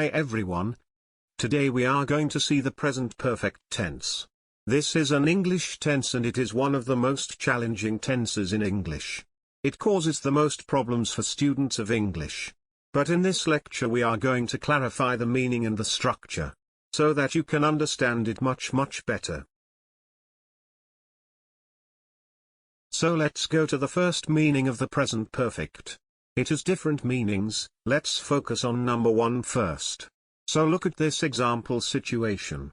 Hi everyone. Today we are going to see the present perfect tense. This is an English tense and it is one of the most challenging tenses in English. It causes the most problems for students of English. But in this lecture we are going to clarify the meaning and the structure, so that you can understand it much better. So let's go to the first meaning of the present perfect. It has different meanings. Let's focus on number 1 first. So look at this example situation.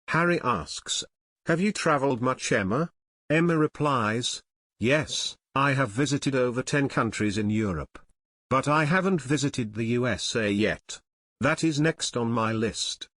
Harry asks, "Have you traveled much, Emma?" Emma replies, "Yes, I have visited over 10 countries in Europe. But I haven't visited the USA yet. That is next on my list."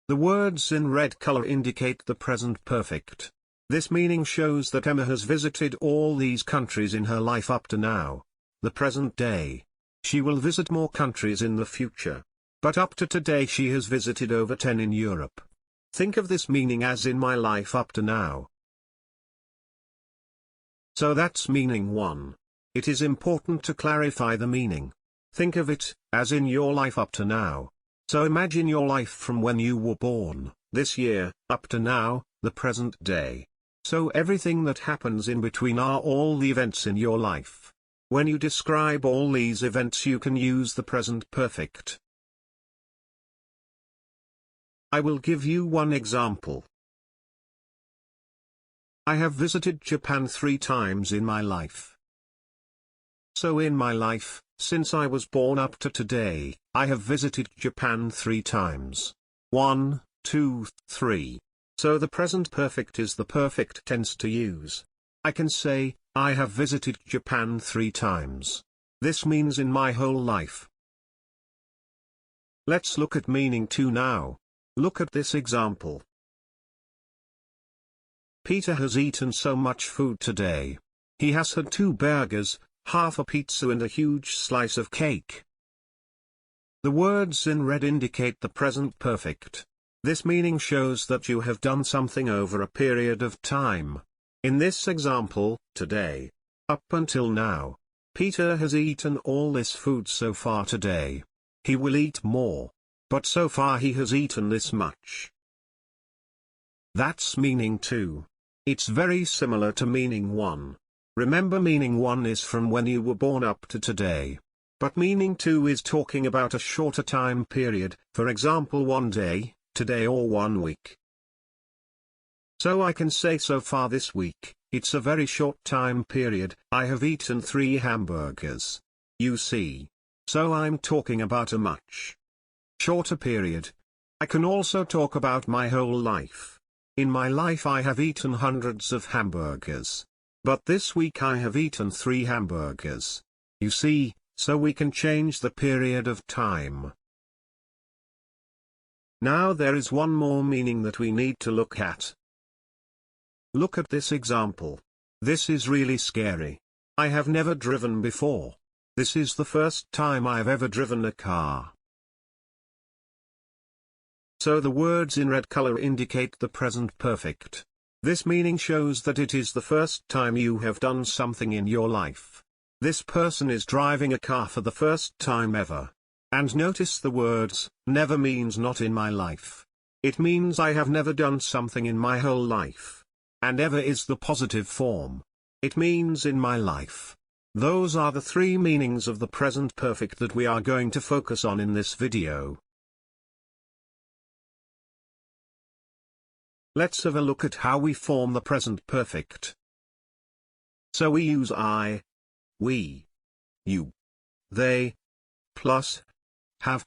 The words in red color indicate the present perfect. This meaning shows that Emma has visited all these countries in her life up to now, the present day. She will visit more countries in the future. But up to today she has visited over 10 in Europe. Think of this meaning as in my life up to now. So that's meaning 1. It is important to clarify the meaning. Think of it as in your life up to now. So imagine your life from when you were born, this year, up to now, the present day. So everything that happens in between are all the events in your life. When you describe all these events you can use the present perfect. I will give you one example. I have visited Japan 3 times in my life. So in my life, since I was born up to today, I have visited Japan 3 times. 1, 2, 3. So the present perfect is the perfect tense to use. I can say, I have visited Japan 3 times. This means in my whole life. Let's look at meaning 2 now. Look at this example. Peter has eaten so much food today. He has had 2 burgers, half a pizza and a huge slice of cake. The words in red indicate the present perfect. This meaning shows that you have done something over a period of time. In this example, today. Up until now. Peter has eaten all this food so far today. He will eat more. But so far he has eaten this much. That's meaning 2. It's very similar to meaning 1. Remember, meaning 1 is from when you were born up to today. But meaning 2 is talking about a shorter time period, for example 1 day, today or 1 week. So I can say so far this week, it's a very short time period, I have eaten 3 hamburgers. You see. So I'm talking about a much shorter period. I can also talk about my whole life. In my life I have eaten hundreds of hamburgers. But this week I have eaten 3 hamburgers. You see, so we can change the period of time. Now there is one more meaning that we need to look at. Look at this example. This is really scary. I have never driven before. This is the first time I've ever driven a car. So the words in red color indicate the present perfect. This meaning shows that it is the first time you have done something in your life. This person is driving a car for the first time ever. And notice the words, never means not in my life. It means I have never done something in my whole life. And ever is the positive form. It means in my life. Those are the 3 meanings of the present perfect that we are going to focus on in this video. Let's have a look at how we form the present perfect. So we use I, we, you, they, plus, have,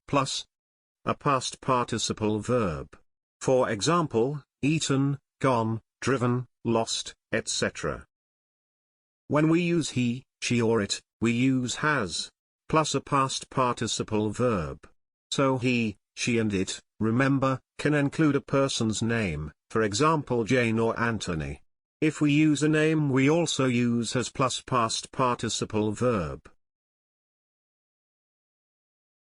plus, a past participle verb. For example, eaten, gone, driven, lost, etc. When we use he, she or it, we use has, plus a past participle verb. So he, she and it, remember, can include a person's name, for example Jane or Anthony. If we use a name we also use has plus past participle verb.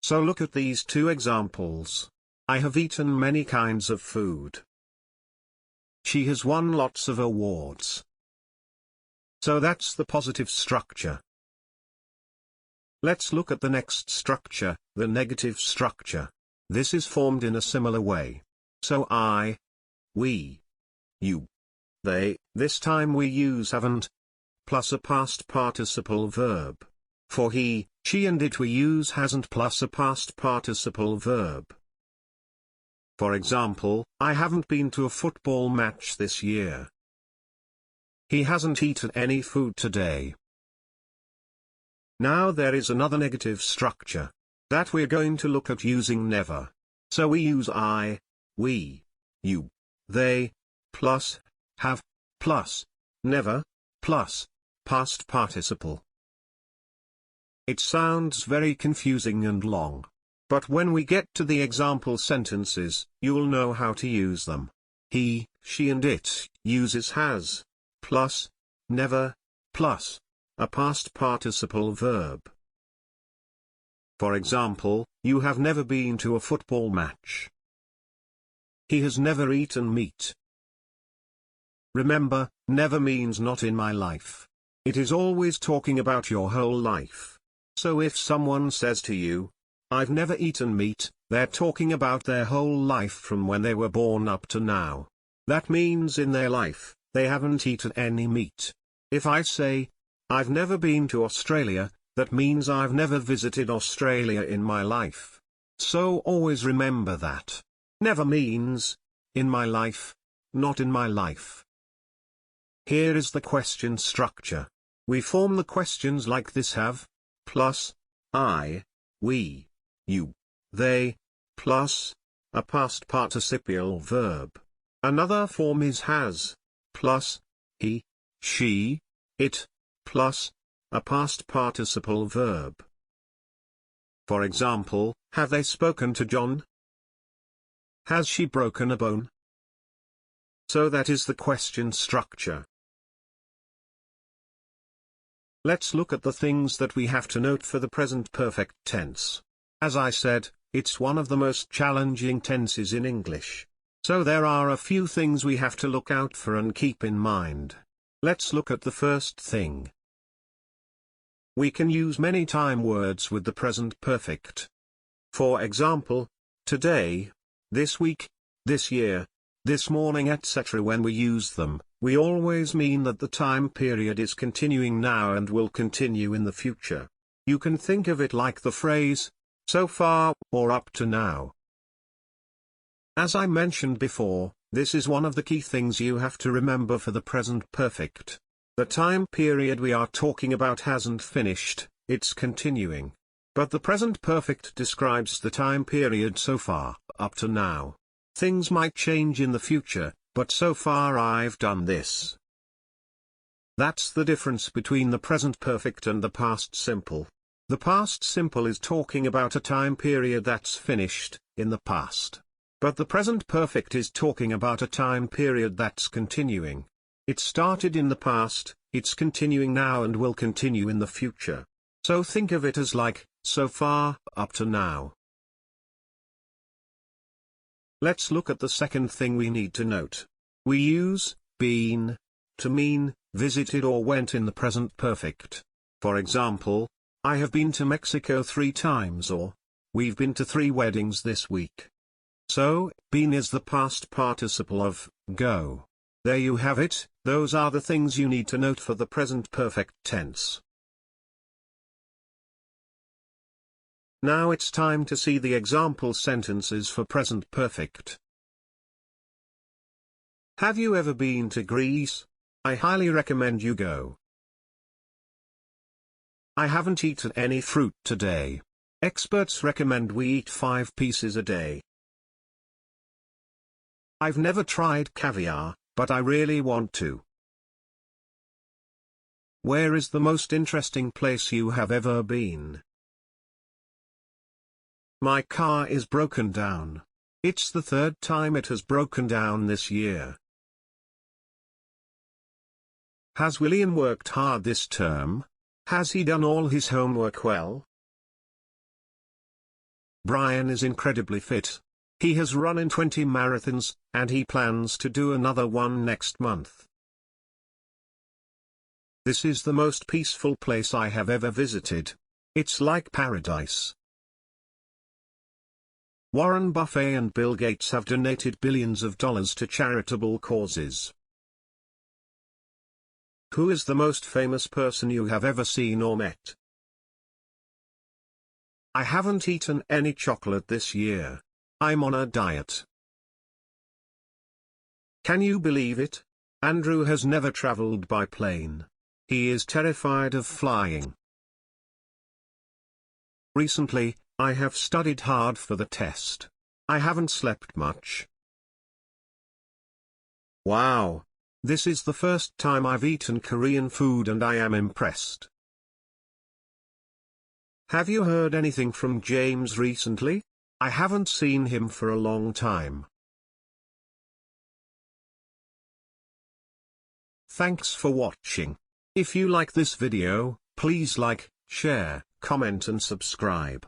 So look at these 2 examples. I have eaten many kinds of food. She has won lots of awards. So that's the positive structure. Let's look at the next structure, the negative structure. This is formed in a similar way. So I, we, you, they, this time we use haven't, plus a past participle verb. For he, she and it we use hasn't plus a past participle verb. For example, I haven't been to a football match this year. He hasn't eaten any food today. Now there is another negative structure that we're going to look at using never. So we use I, we, you, they, plus, have, plus, never, plus, past participle. It sounds very confusing and long. But when we get to the example sentences, you'll know how to use them. He, she and it uses has, plus, never, plus, a past participle verb. For example, you have never been to a football match. He has never eaten meat. Remember, never means not in my life. It is always talking about your whole life. So if someone says to you, I've never eaten meat, they're talking about their whole life from when they were born up to now. That means in their life, they haven't eaten any meat. If I say, I've never been to Australia, that means I've never visited Australia in my life. So always remember that. Never means, in my life, not in my life. Here is the question structure. We form the questions like this: have, plus, I, we, you, they, plus, a past participial verb. Another form is has, plus, he, she, it, plus, a past participle verb. For example, have they spoken to John? Has she broken a bone? So that is the question structure. Let's look at the things that we have to note for the present perfect tense. As I said, it's one of the most challenging tenses in English. So there are a few things we have to look out for and keep in mind. Let's look at the first thing. We can use many time words with the present perfect. For example, today, this week, this year, this morning, etc. When we use them, we always mean that the time period is continuing now and will continue in the future. You can think of it like the phrase, so far, or up to now. As I mentioned before, this is one of the key things you have to remember for the present perfect. The time period we are talking about hasn't finished, it's continuing. But the present perfect describes the time period so far, up to now. Things might change in the future, but so far I've done this. That's the difference between the present perfect and the past simple. The past simple is talking about a time period that's finished, in the past. But the present perfect is talking about a time period that's continuing. It started in the past, it's continuing now and will continue in the future. So think of it as like, so far, up to now. Let's look at the second thing we need to note. We use been to mean visited or went in the present perfect. For example, I have been to Mexico 3 times, or we've been to 3 weddings this week. So, been is the past participle of go. There you have it, those are the things you need to note for the present perfect tense. Now it's time to see the example sentences for present perfect. Have you ever been to Greece? I highly recommend you go. I haven't eaten any fruit today. Experts recommend we eat 5 pieces a day. I've never tried caviar, but I really want to. Where is the most interesting place you have ever been? My car is broken down. It's the 3rd time it has broken down this year. Has William worked hard this term? Has he done all his homework well? Brian is incredibly fit. He has run in 20 marathons, and he plans to do another one next month. This is the most peaceful place I have ever visited. It's like paradise. Warren Buffett and Bill Gates have donated billions of dollars to charitable causes. Who is the most famous person you have ever seen or met? I haven't eaten any chocolate this year. I'm on a diet. Can you believe it? Andrew has never traveled by plane. He is terrified of flying. Recently, I have studied hard for the test. I haven't slept much. Wow! This is the first time I've eaten Korean food and I am impressed. Have you heard anything from James recently? I haven't seen him for a long time. Thanks for watching. If you like this video, please like, share, comment and subscribe.